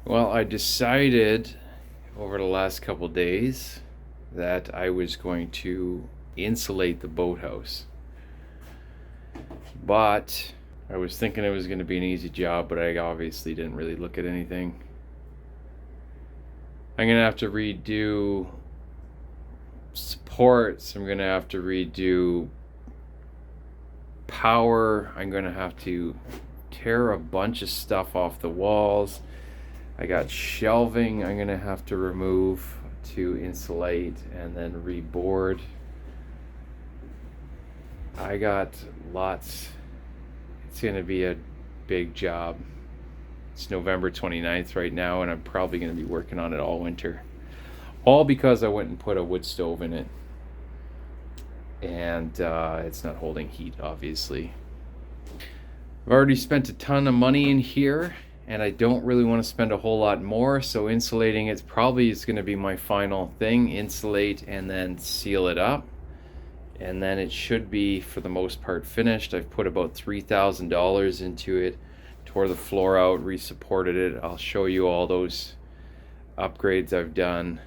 Well, I decided over the last couple days that I was going to insulate the boathouse. But I was thinking it was going to be an easy job, but I obviously didn't really look at anything. I'm going to have to redo supports. I'm going to have to redo power. I'm going to have to tear a bunch of stuff off the walls. I got shelving I'm going to have to remove to insulate and then reboard. I got lots. It's going to be a big job. It's November 29th right now, and I'm probably going to be working on it all winter. All because I went and put a wood stove in it. And it's not holding heat, obviously. I've already spent a ton of money in here, and I don't really want to spend a whole lot more, so insulating it probably is going to be my final thing. Insulate and then seal it up. And then it should be, for the most part, finished. I've put about $3,000 into it, tore the floor out, re-supported it. I'll show you all those upgrades I've done.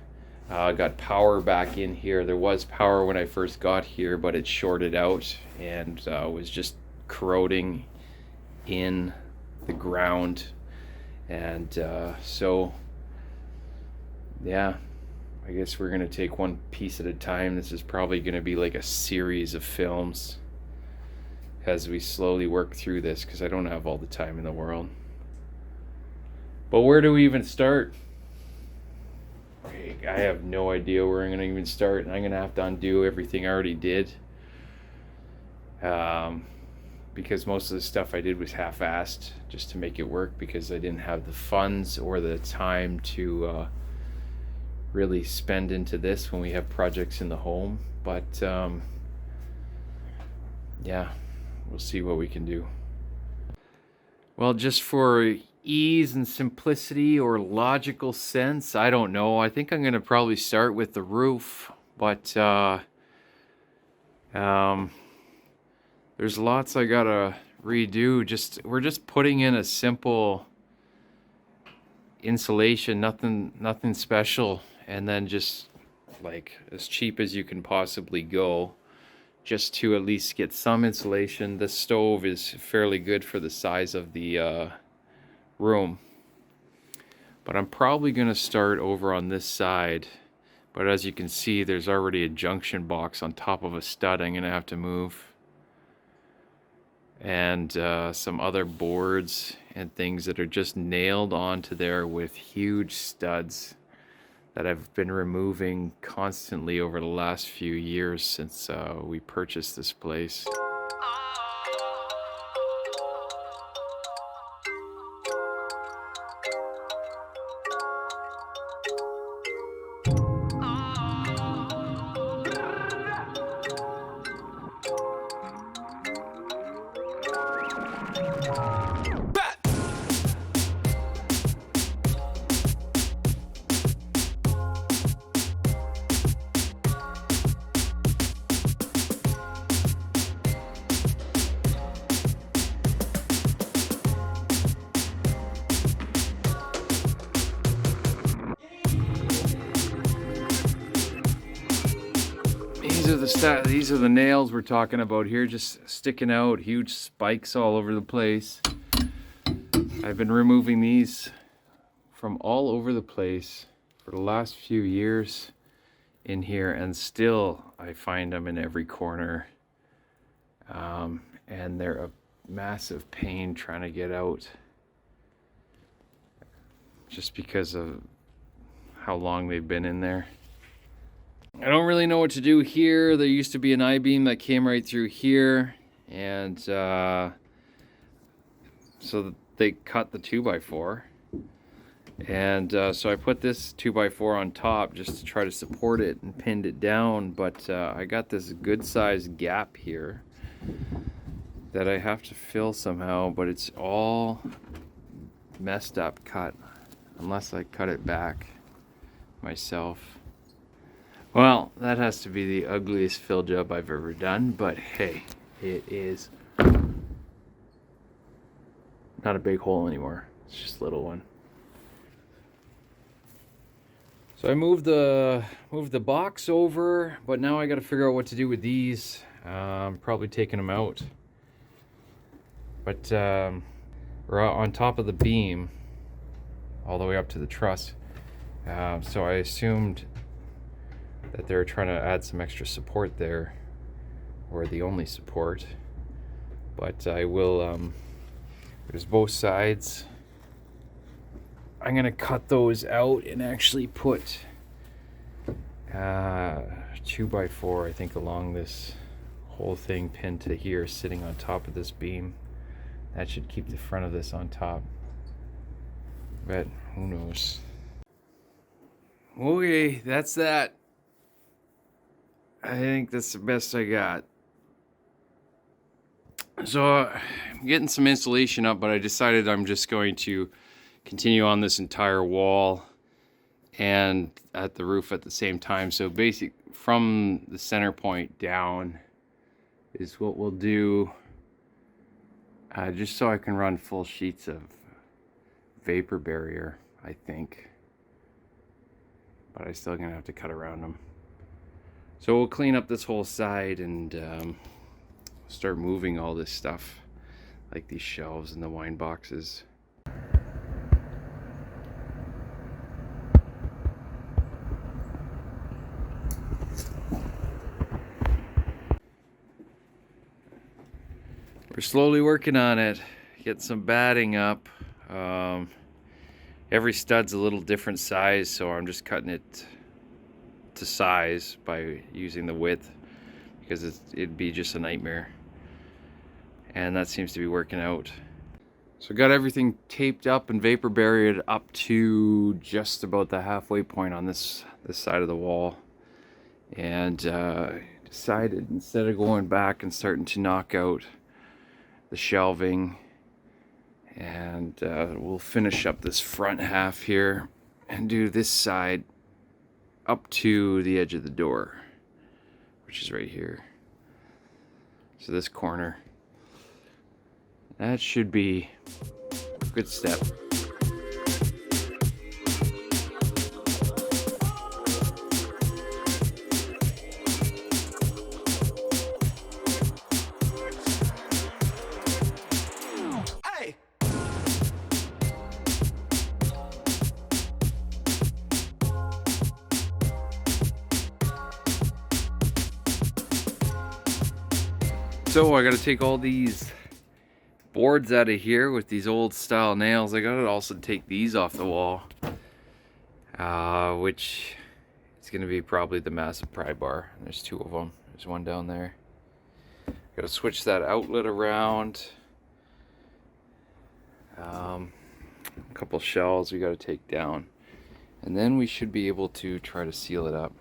Got power back in here. There was power when I first got here, but it shorted out and was just corroding in the ground. And so, yeah, I guess we're going to take one piece at a time. This is probably going to be like a series of films as we slowly work through this, because I don't have all the time in the world. But where do we even start? I have no idea where I'm going to even start. I'm going to have to undo everything I already did. Because most of the stuff I did was half-assed just to make it work, because I didn't have the funds or the time to really spend into this when we have projects in the home. But yeah, we'll see what we can do. Well, just for ease and simplicity or logical sense, I don't know. I think I'm going to probably start with the roof, but there's lots I gotta redo. We're just putting in a simple insulation, nothing special, and then just like as cheap as you can possibly go, just to at least get some insulation. The stove is fairly good for the size of the room, but I'm probably going to start over on this side. But as you can see, there's already a junction box on top of a stud I'm going to have to move, and some other boards and things that are just nailed onto there with huge studs that I've been removing constantly over the last few years since we purchased this place. These are the nails we're talking about here, just sticking out, huge spikes all over the place. I've been removing these from all over the place for the last few years in here, and still I find them in every corner. And they're a massive pain trying to get out, just because of how long they've been in there. I don't really know what to do here. There used to be an I-beam that came right through here, and so they cut the 2x4, and so I put this 2x4 on top just to try to support it and pinned it down, but I got this good sized gap here that I have to fill somehow, but it's all messed up cut, unless I cut it back myself. Well, that has to be the ugliest fill job I've ever done, but hey, it is not a big hole anymore. It's just a little one. So I moved the box over, but now I got to figure out what to do with these. Probably taking them out. But we're on top of the beam, all the way up to the truss. So I assumed that they're trying to add some extra support there, or the only support. But I will. There's both sides. I'm gonna cut those out and actually put 2x4, I think, along this whole thing pinned to here, sitting on top of this beam. That should keep the front of this on top, but who knows. Okay, that's that. I think that's the best I got. So I'm getting some insulation up, but I decided I'm just going to continue on this entire wall and at the roof at the same time. So basic from the center point down is what we'll do, just so I can run full sheets of vapor barrier, I think, but I'm still gonna have to cut around them. So we'll clean up this whole side and start moving all this stuff, like these shelves and the wine boxes. We're slowly working on it, getting some batting up. Every stud's a little different size, so I'm just cutting it to size by using the width, because it'd be just a nightmare. And that seems to be working out. So got everything taped up and vapor barriered up to just about the halfway point on this side of the wall. And decided, instead of going back and starting to knock out the shelving, and we'll finish up this front half here and do this side up to the edge of the door, which is right here. So this corner, that should be a good step. So I gotta take all these boards out of here with these old style nails. I gotta also take these off the wall, which is gonna be probably the massive pry bar. There's two of them. There's one down there. Gotta switch that outlet around. A couple shells we gotta take down, and then we should be able to try to seal it up.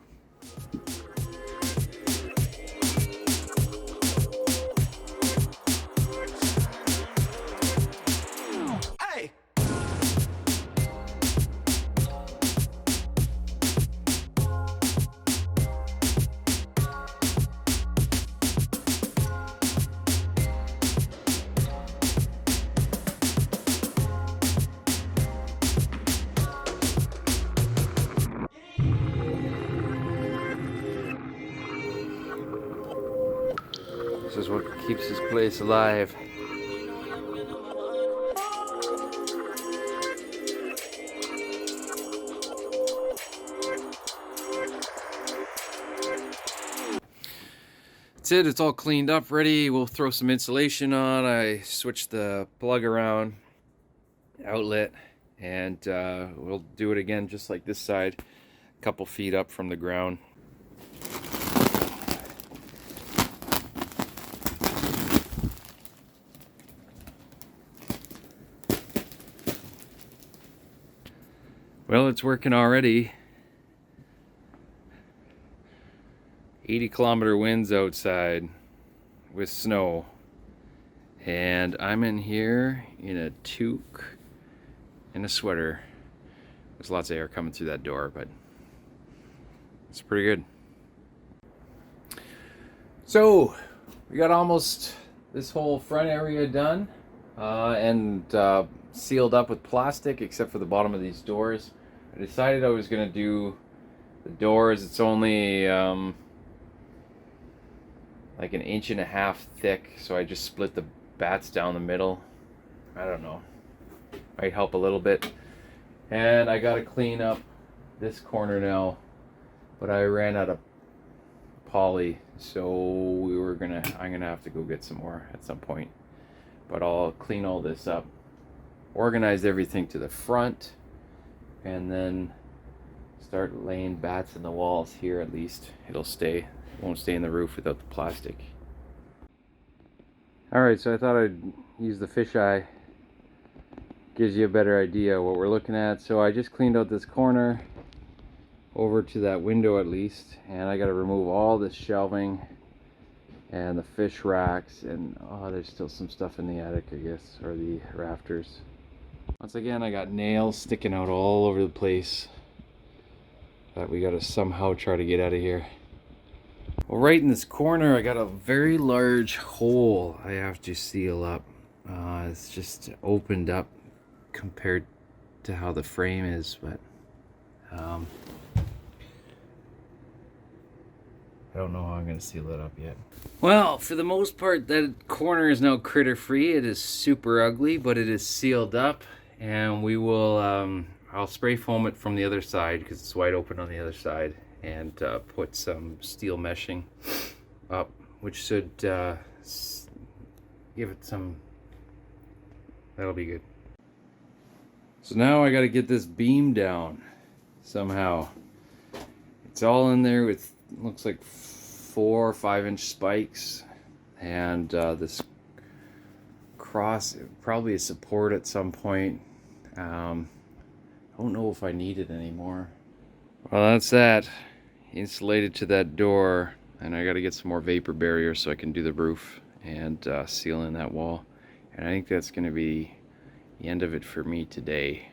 This is what keeps this place alive. That's it, it's all cleaned up, ready. We'll throw some insulation on. I switched the plug around, outlet, and we'll do it again just like this side, a couple feet up from the ground. Well, it's working already. 80-kilometer winds outside with snow. And I'm in here in a toque and a sweater. There's lots of air coming through that door, but it's pretty good. So, we got almost this whole front area done and sealed up with plastic, except for the bottom of these doors. I decided I was going to do The doors, it's only like 1.5 inches thick, so I just split the bats down the middle. I don't know, might help a little bit. And I gotta clean up this corner now, but I ran out of poly, so I'm gonna have to go get some more at some point. But I'll clean all this up, organize everything to the front, and then start laying bats in the walls here. At least it'll stay. It won't stay in the roof without the plastic. Alright, so I thought I'd use the fisheye. Gives you a better idea what we're looking at. So I just cleaned out this corner over to that window at least, and I got to remove all this shelving and the fish racks, and oh, there's still some stuff in the attic, I guess, or the rafters. Once again, I got nails sticking out all over the place that we got to somehow try to get out of here. Well, right in this corner, I got a very large hole I have to seal up. It's just opened up compared to how the frame is, but I don't know how I'm going to seal it up yet. Well, for the most part, that corner is now critter free. It is super ugly, but it is sealed up, and we will I'll spray foam it from the other side because it's wide open on the other side, and put some steel meshing up, which should give it some, that'll be good. So now I got to get this beam down somehow. It's all in there with, looks like 4 or 5 inch spikes, and this cross, probably a support at some point. I don't know if I need it anymore. Well, that's that. Insulated to that door, and I got to get some more vapor barrier so I can do the roof and seal in that wall. And I think that's going to be the end of it for me today.